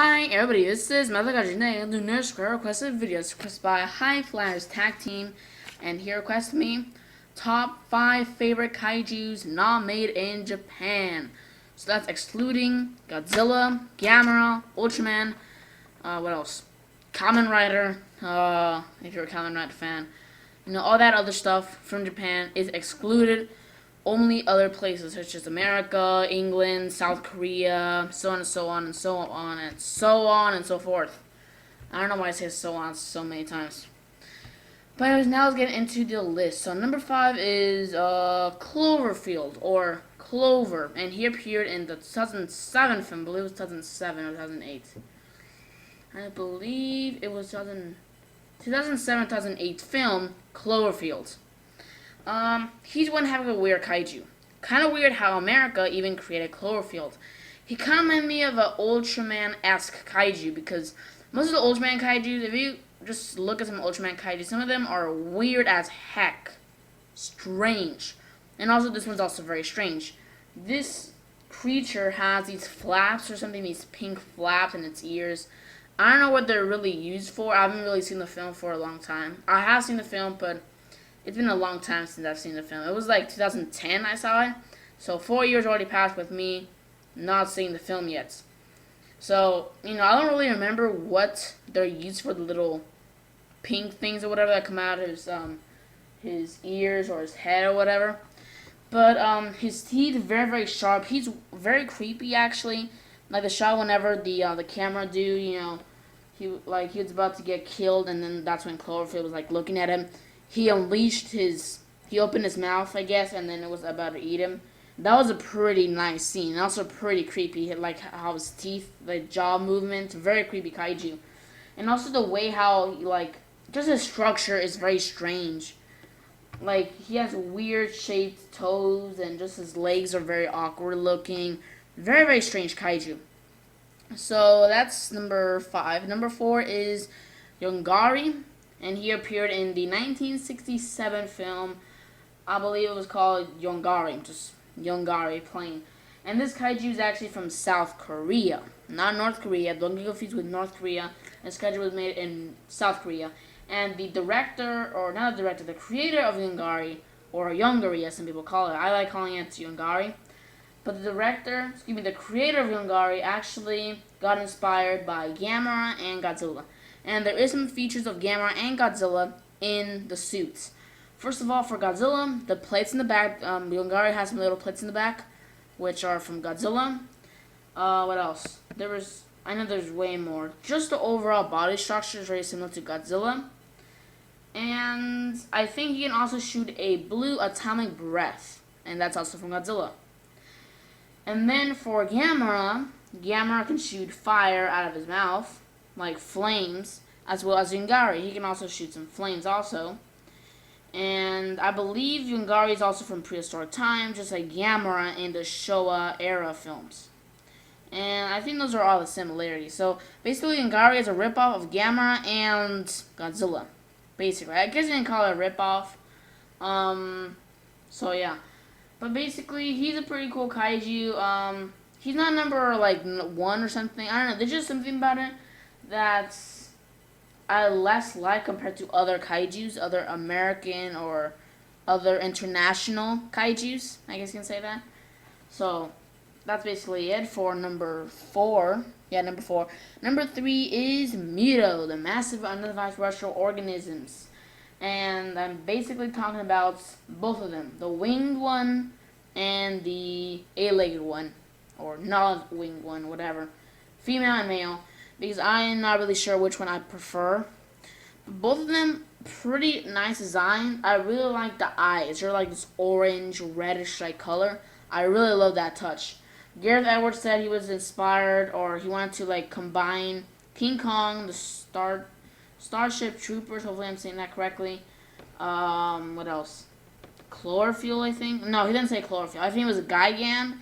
Hi everybody, this is Kaiju the nurse requested videos requested by HighFlyersTagTeam, and he requested me top 5 favorite kaijus not made in Japan. So that's excluding Godzilla, Gamera, Ultraman, what else? Kamen Rider, if you're a Kamen Rider fan. All that other stuff from Japan is excluded. Only other places such as America, England, South Korea, so on and so on and so on and so on and so forth. I don't know why I say so on so many times. But anyways, now let's get into the list. So number 5 is Cloverfield, or Clover, and he appeared in the 2007 film. I believe it was 2007 or 2008. I believe it was 2007-2008 film, Cloverfield. He's one having a weird kaiju. Kind of weird how America even created Cloverfield. He kind of reminded me of an Ultraman-esque kaiju, because most of the Ultraman kaijus, if you just look at some Ultraman kaiju, some of them are weird as heck. Strange. And also this one's also very strange. This creature has these flaps or something, these pink flaps in its ears. I don't know what they're really used for. I haven't really seen the film for a long time. I have seen the film, but it's been a long time since I've seen the film. It was like 2010 I saw it. So 4 years already passed with me not seeing the film yet. So, I don't really remember what they're used for, the little pink things or whatever that come out of his ears or his head or whatever. But his teeth are very, very sharp. He's very creepy actually. Like the shot whenever the camera dude, he was about to get killed, and then that's when Cloverfield was like looking at him. He opened his mouth, I guess, and then it was about to eat him. That was a pretty nice scene. And also pretty creepy. Like how his teeth, the jaw movements, very creepy kaiju. And also the way how, just his structure is very strange. Like, he has weird shaped toes, and just his legs are very awkward looking. Very, very strange kaiju. So that's number 5. Number 4 is Yongari, and he appeared in the 1967 film. I believe it was called Yongari, just Yongari plain. And this kaiju is actually from South Korea, not North Korea. Don't get confused with North Korea. This kaiju was made in South Korea. And the director, or not the director, the creator of Yongari, or Yongari as some people call it. I like calling it Yongari. But the creator of Yongari actually got inspired by Gamera and Godzilla. And there is some features of Gamera and Godzilla in the suits. First of all, for Godzilla, the plates in the back, Yongari has some little plates in the back, which are from Godzilla. What else? I know there's way more. Just the overall body structure is very similar to Godzilla. And I think he can also shoot a blue atomic breath, and that's also from Godzilla. And then for Gamera can shoot fire out of his mouth, like flames, as well as Yongari. He can also shoot some flames also. And I believe Yongari is also from prehistoric times, just like Gamera in the Showa era films. And I think those are all the similarities. So basically Yongari is a ripoff of Gamera and Godzilla. Basically. I guess I didn't call it a ripoff. So yeah. But basically, he's a pretty cool kaiju. He's not number 1 or something. I don't know. There's just something about it that I less like compared to other kaijus, other American or other international kaijus. I guess you can say that. So that's basically it for number 4. Yeah, number 4. Number 3 is Mito, the massive unidentified terrestrial organisms. And I'm basically talking about both of them. The winged one and the eight-legged one. Or not-winged one, whatever. Female and male. Because I'm not really sure which one I prefer. But both of them, pretty nice design. I really like the eyes. They're like this orange, reddish color. I really love that touch. Gareth Edwards said he was inspired, or he wanted to combine King Kong, the Starship Troopers, hopefully I'm saying that correctly. What else? Chlorophyll, I think? No, he didn't say chlorophyll. I think it was a Gigan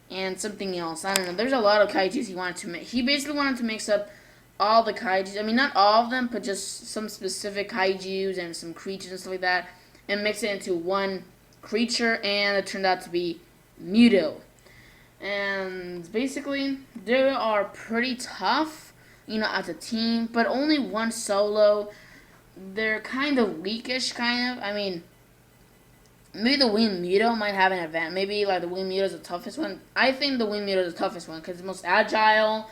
and something else. I don't know. There's a lot of kaijus he wanted to make. He basically wanted to mix up all the kaijus. I mean, not all of them, but just some specific kaijus and some creatures and stuff like that, and mix it into one creature, and it turned out to be Muto. And basically, they are pretty tough, as a team, but only one solo. They're kind of weakish, kind of. I mean, maybe the Wing Mito might have an advantage. Maybe like the Wing Mito is the toughest one. I think the Wing Mito is the toughest one because it's the most agile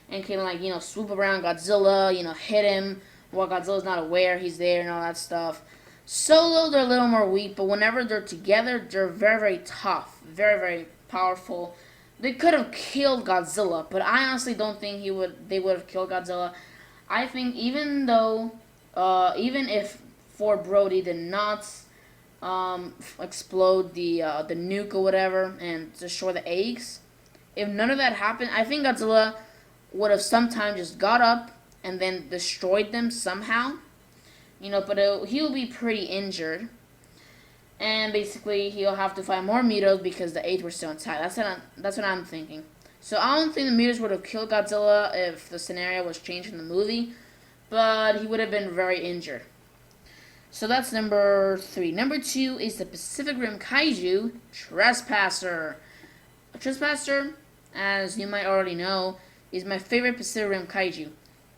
and can swoop around Godzilla. Hit him while Godzilla's not aware he's there and all that stuff. Solo, they're a little more weak, but whenever they're together, they're very, very tough, very, very powerful. They could have killed Godzilla, but I honestly don't think they would have killed Godzilla. I think even if Fort Brody did not explode the nuke or whatever and destroy the eggs, if none of that happened, I think Godzilla would have sometime just got up and then destroyed them somehow. But he'll be pretty injured. And basically, he'll have to fight more Mitos because the eggs were still inside. That's what I'm thinking. So I don't think the Mitos would have killed Godzilla if the scenario was changed in the movie. But he would have been very injured. So that's number 3. Number 2 is the Pacific Rim Kaiju, Trespasser. Trespasser, as you might already know, is my favorite Pacific Rim Kaiju.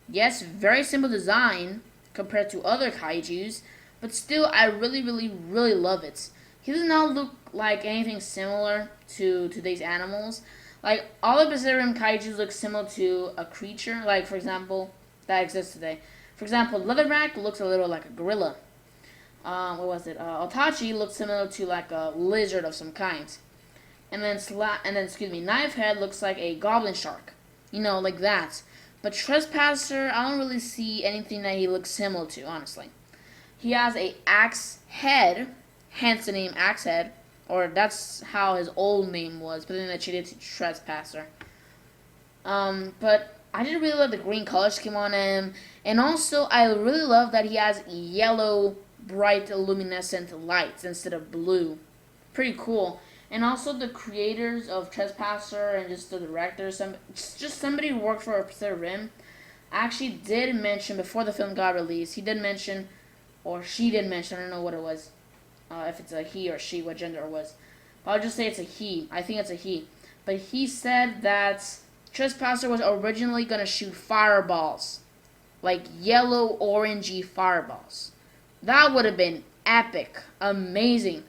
Yes, very simple design compared to other kaijus, but still, I really, really, really love it. He does not look like anything similar to today's animals. Like, all the Pacific Rim kaijus look similar to a creature, like, for example, that exists today. For example, Leatherback looks a little like a gorilla. Otachi looks similar to like a lizard of some kind. And then Knifehead looks like a goblin shark. Like that. But Trespasser, I don't really see anything that he looks similar to, honestly. He has a axe head, hence the name Axehead, or that's how his old name was, but then they changed it to Trespasser. But I didn't really love the green color scheme on him, and also I really love that he has yellow, bright, luminescent lights instead of blue. Pretty cool. And also the creators of Trespasser and just the directors, just somebody who worked for Pacific Rim, actually did mention before the film got released. He did mention, or she did mention, I don't know what it was, if it's a he or she, what gender it was. But I'll just say it's a he. I think it's a he. But he said that Trespasser was originally going to shoot fireballs, like yellow, orangey fireballs. That would have been epic, amazing.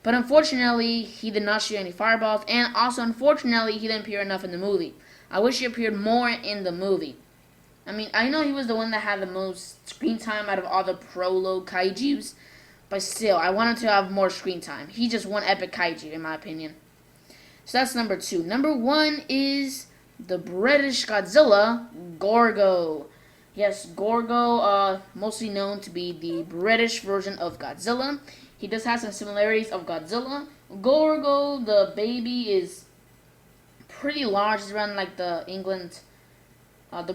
But unfortunately, he did not shoot any fireballs, and also unfortunately, he didn't appear enough in the movie. I wish he appeared more in the movie. I mean, I know he was the one that had the most screen time out of all the prologue kaijus, but still, I wanted to have more screen time. He's just one epic kaiju, in my opinion. So that's number 2. Number 1 is the British Godzilla, Gorgo. Yes, Gorgo, mostly known to be the British version of Godzilla. He does have some similarities of Godzilla. Gorgo, the baby, is pretty large. He's around like the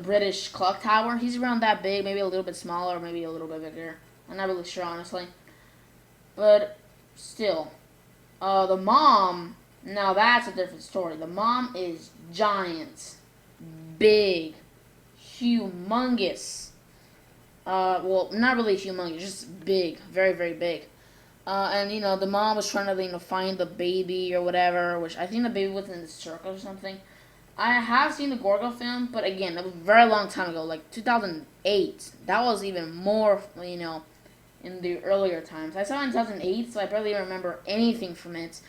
British clock tower. He's around that big, maybe a little bit smaller, maybe a little bit bigger. I'm not really sure, honestly. But still, the mom, now that's a different story. The mom is giant, big, humongous. Well, not really humongous, just big, very, very big. And the mom was trying to find the baby or whatever, which I think the baby was in the circle or something. I have seen the Gorgo film, but again, that was a very long time ago, like 2008. That was even more, in the earlier times. I saw it in 2008, so I barely remember anything from it.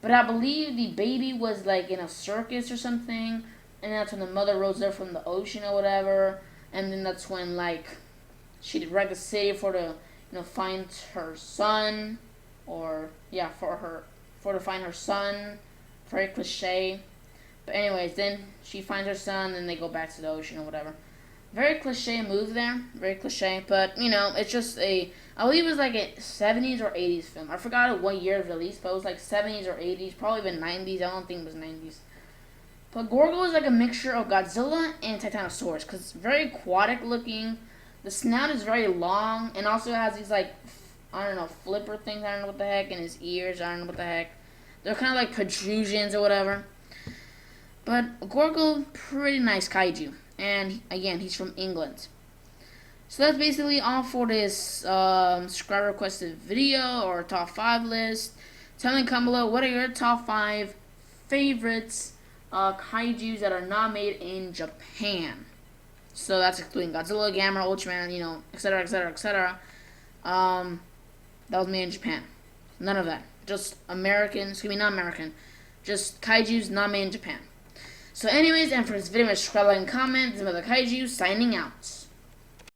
But I believe the baby was like in a circus or something, and that's when the mother rose up from the ocean or whatever, and then that's when she wrecked the city for to find her son. Or, yeah, for to find her son. Very cliche. But anyways, then she finds her son, and they go back to the ocean or whatever. Very cliche move there. Very cliche. But, it's just I believe it was like a 70s or 80s film. I forgot what year it was released, but it was like 70s or 80s. Probably even 90s. I don't think it was 90s. But Gorgo is like a mixture of Godzilla and Titanosaurus. Because it's very aquatic looking. The snout is very long. And also it has these flipper things, I don't know what the heck, and his ears, I don't know what the heck. They're kind of like protrusions or whatever. But Gorgo, pretty nice kaiju. And again, he's from England. So that's basically all for this subscriber requested video or top 5 list. Tell me down below, what are your top 5 favorites kaijus that are not made in Japan. So that's excluding Godzilla, Gamera, Ultraman, etc., etc., etc. That was made in Japan. None of that. Just American, excuse me, not American. Just kaijus not made in Japan. So anyways, and for this video, subscribe, like, and comment. This is another Kaiju, signing out.